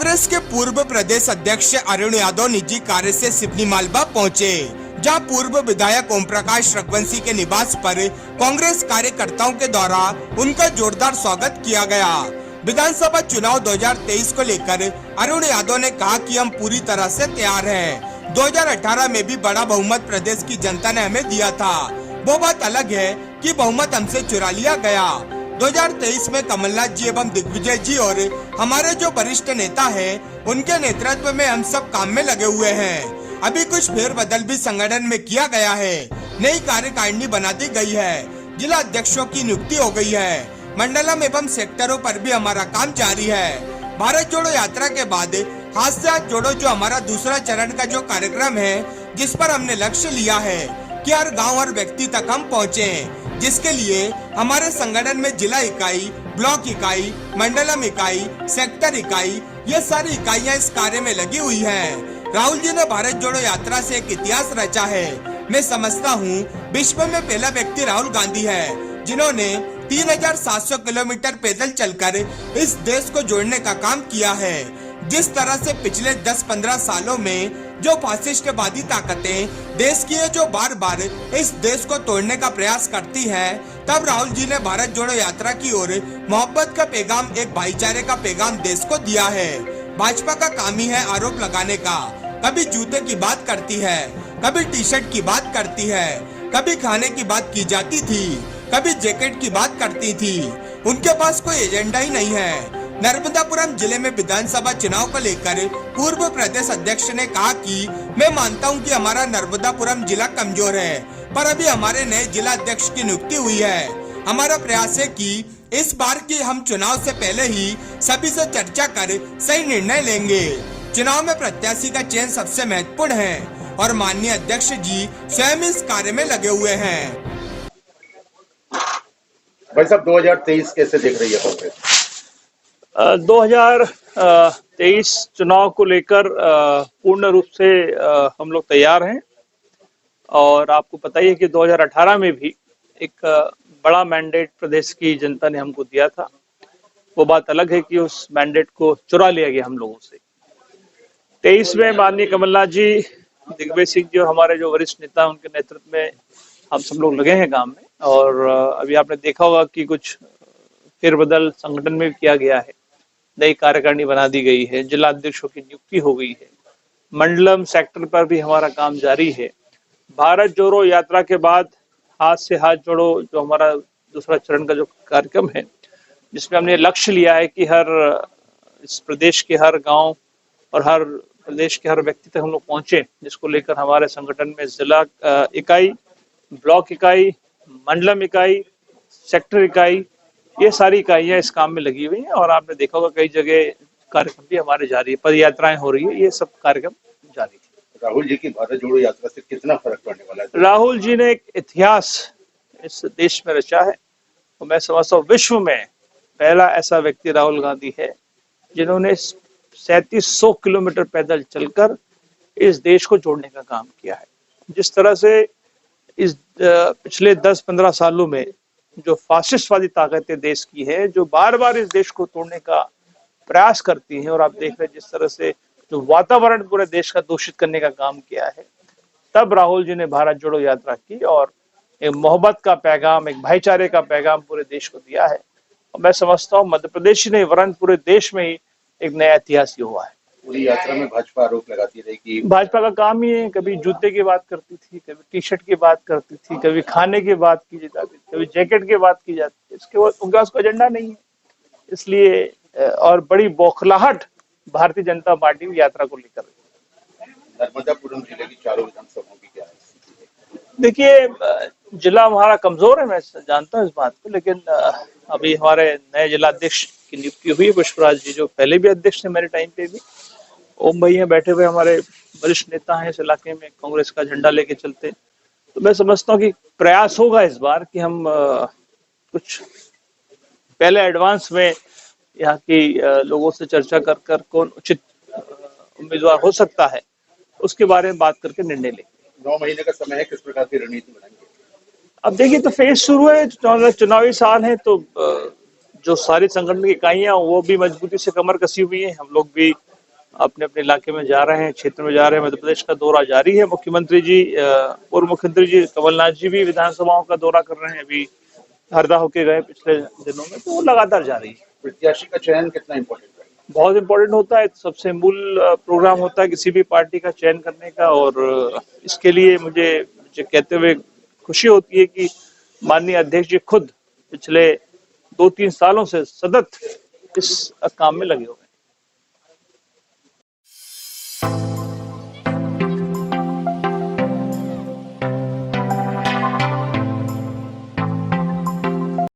कांग्रेस के पूर्व प्रदेश अध्यक्ष अरुण यादव निजी कार्य से सिवनी मालवा पहुंचे, जहां पूर्व विधायक ओम प्रकाश रघुवंशी के निवास पर कांग्रेस कार्यकर्ताओं के द्वारा उनका जोरदार स्वागत किया गया। विधानसभा चुनाव 2023 को लेकर अरुण यादव ने कहा कि हम पूरी तरह से तैयार हैं। 2018 में भी बड़ा बहुमत प्रदेश की जनता ने हमें दिया था। वो बात अलग है कि बहुमत हमसे चुरा लिया गया। 2023 में कमलनाथ जी एवं दिग्विजय जी और हमारे जो वरिष्ठ नेता हैं, उनके नेतृत्व में हम सब काम में लगे हुए हैं। अभी कुछ फेरबदल भी संगठन में किया गया है। नई कार्यकारिणी बना दी गई है। जिला अध्यक्षों की नियुक्ति हो गई है। मंडलम एवं सेक्टरों पर भी हमारा काम जारी है। भारत जोड़ो यात्रा के बाद हाथ से हाथ जोड़ो जो हमारा दूसरा चरण का जो कार्यक्रम है, जिस पर हमने लक्ष्य लिया है कि हर गांव और व्यक्ति तक हम पहुंचे, जिसके लिए हमारे संगठन में जिला इकाई, ब्लॉक इकाई, मंडलम इकाई, सेक्टर इकाई, ये सारी इकाइयां इस कार्य में लगी हुई हैं। राहुल जी ने भारत जोड़ो यात्रा से एक इतिहास रचा है। मैं समझता हूँ विश्व में पहला व्यक्ति राहुल गांधी है, जिन्होंने 3700 किलोमीटर पैदल चलकर इस देश को जोड़ने का काम किया है। जिस तरह से पिछले 10-15 सालों में जो फासिस्टवादी ताकतें देश की है, जो बार बार इस देश को तोड़ने का प्रयास करती है, तब राहुल जी ने भारत जोड़ो यात्रा की ओर मोहब्बत का पैगाम, एक भाईचारे का पैगाम देश को दिया है। भाजपा का काम ही है आरोप लगाने का। कभी जूते की बात करती है, कभी टी शर्ट की बात करती है, कभी खाने की बात की जाती थी, कभी जैकेट की बात करती थी। उनके पास कोई एजेंडा ही नहीं है। नर्मदापुरम जिले में विधानसभा चुनाव को लेकर पूर्व प्रदेश अध्यक्ष ने कहा कि मैं मानता हूं कि हमारा नर्मदापुरम जिला कमजोर है, पर अभी हमारे नए जिला अध्यक्ष की नियुक्ति हुई है। हमारा प्रयास है कि इस बार की हम चुनाव से पहले ही सभी से चर्चा कर सही निर्णय लेंगे। चुनाव में प्रत्याशी का चयन सबसे महत्वपूर्ण है और माननीय अध्यक्ष जी स्वयं इस कार्य में लगे हुए हैं। भाई साहब, 2023 कैसे देख रही है कांग्रेस? 2023 चुनाव को लेकर पूर्ण रूप से हम लोग तैयार हैं। और आपको पता ही है कि 2018 में भी एक बड़ा मैंडेट प्रदेश की जनता ने हमको दिया था। वो बात अलग है कि उस मैंडेट को चुरा लिया गया हम लोगों से। 23 में माननीय कमलनाथ जी, दिग्विजय सिंह जी और हमारे जो वरिष्ठ नेता, उनके नेतृत्व में हम सब लोग लगे हैं काम में। और अभी आपने देखा होगा कि कुछ फेरबदल संगठन में भी किया गया है। नई कार्यकारिणी बना दी गई है। जिला अध्यक्षों की नियुक्ति हो गई है। मंडलम सेक्टर पर भी हमारा काम जारी है। भारत जोड़ो यात्रा के बाद हाथ से हाथ जोड़ो जो हमारा दूसरा चरण का जो कार्यक्रम है, जिसमें हमने लक्ष्य लिया है कि हर इस प्रदेश के हर गांव और हर प्रदेश के हर व्यक्ति तक हम लोग पहुंचे, जिसको लेकर हमारे संगठन में जिला इकाई, ब्लॉक इकाई, मंडलम इकाई, सेक्टर इकाई, ये सारी इकाइयां इस काम में लगी हुई हैं। और आपने देखा होगा कई जगह कार्यक्रम भी हमारे जारी है, पद यात्राएं हो रही है, ये सब कार्यक्रम जारी है। राहुल जी की भारत जोड़ो यात्रा से कितना फर्क पड़ने वाला है? राहुल जी ने एक इतिहास इस देश में रचा है और मैं समझता हूँ विश्व में पहला ऐसा व्यक्ति राहुल गांधी है, जिन्होंने 3700 किलोमीटर पैदल चलकर इस देश को जोड़ने का काम किया है। जिस तरह से इस पिछले 10-15 सालों में जो फासिस्टवादी ताकतें देश की है, जो बार बार इस देश को तोड़ने का प्रयास करती हैं, और आप देख रहे हैं जिस तरह से जो वातावरण पूरे देश का दूषित करने का काम किया है, तब राहुल जी ने भारत जोड़ो यात्रा की और एक मोहब्बत का पैगाम, एक भाईचारे का पैगाम पूरे देश को दिया है। और मैं समझता हूँ मध्य प्रदेश ही नहीं वरन पूरे देश में ही एक नया इतिहास ही हुआ है। पूरी यात्रा में भाजपा आरोप लगाती रही कि भाजपा का काम ही है, कभी जूते की बात करती थी, कभी टी शर्ट की बात करती थी, कभी खाने की बात की जाती थी, कभी जैकेट की बात की जाती थी। इसके बाद उनके पास कोई एजेंडा नहीं है। इसलिए और बड़ी बौखलाहट भारतीय जनता पार्टी की यात्रा को लेकर। नर्मदापुरम जिले की चारों विधानसभाओं की क्या है? देखिए, जिला हमारा कमजोर है, मैं जानता हूँ इस बात को, लेकिन अभी हमारे नए जिला अध्यक्ष की नियुक्ति हुई है, पुष्पराज जी, जो पहले भी अध्यक्ष थे मेरे टाइम पे भी। ओम भैया बैठे हुए हमारे वरिष्ठ नेता हैं इस इलाके में, कांग्रेस का झंडा लेके चलते। तो मैं समझता हूँ कि प्रयास होगा इस बार कि हम कुछ पहले एडवांस में यहाँ की लोगों से चर्चा कर कर कौन उचित उम्मीदवार हो सकता है, उसके बारे में बात करके निर्णय लेंगे। 9 महीने का समय है, किस प्रकार की रणनीति बनाएंगे? अब देखिए, तो फेज शुरू है, चुनावी साल है, तो जो सारी संगठन की इकाइयां वो भी मजबूती से कमर कसी हुई है। हम लोग भी अपने अपने इलाके में जा रहे हैं, क्षेत्र में जा रहे हैं। मध्य प्रदेश का दौरा जारी है। मुख्यमंत्री जी, पूर्व मुख्यमंत्री जी कमलनाथ जी भी विधानसभाओं का दौरा कर रहे हैं। अभी हरदा होके गए पिछले दिनों में, तो वो लगातार जारी है। प्रत्याशी का चयन कितना इम्पोर्टेंट है? बहुत इम्पोर्टेंट होता है, सबसे मूल प्रोग्राम होता है किसी भी पार्टी का चयन करने का। और इसके लिए मुझे कहते हुए खुशी होती है कि माननीय अध्यक्ष जी खुद पिछले 2-3 सालों से सतत इस काम में लगे हो।